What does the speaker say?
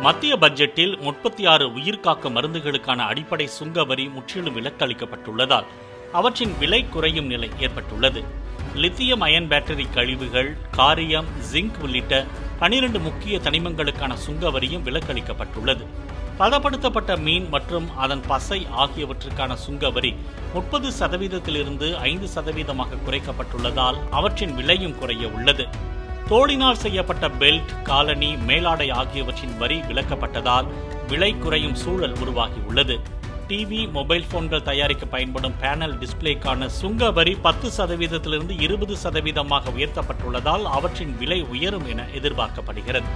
மத்திய பட்ஜெட்டில் 36 உயிர்காக்கும் மருந்துகளுக்கான அடிப்படை சுங்க வரி முற்றிலும் விலக்களிக்கப்பட்டுள்ளதால் அவற்றின் விலை குறையும் நிலை ஏற்பட்டுள்ளது. லித்தியம் அயன் பேட்டரி கழிவுகள், காரியம், ஜிங்க் உள்ளிட்ட 12 முக்கிய தனிமங்களுக்கான சுங்க வரியும் விலக்களிக்கப்பட்டுள்ளது. பதப்படுத்தப்பட்ட மீன் மற்றும் அதன் பசை ஆகியவற்றுக்கான சுங்க வரி 30% 5% குறைக்கப்பட்டுள்ளதால் அவற்றின் விலையும் குறைய உள்ளது. தோலினால் செய்யப்பட்ட பெல்ட், காலணி, மேலாடை ஆகியவற்றின் வரி விலக்கப்பட்டதால் விலை குறையும் சூழல் உருவாகியுள்ளது. டிவி, மொபைல் போன்கள் தயாரிக்க பயன்படும் பேனல் டிஸ்பிளேக்கான சுங்க வரி 10% 20% உயர்த்தப்பட்டுள்ளதால் அவற்றின் விலை உயரும் என எதிர்பார்க்கப்படுகிறது.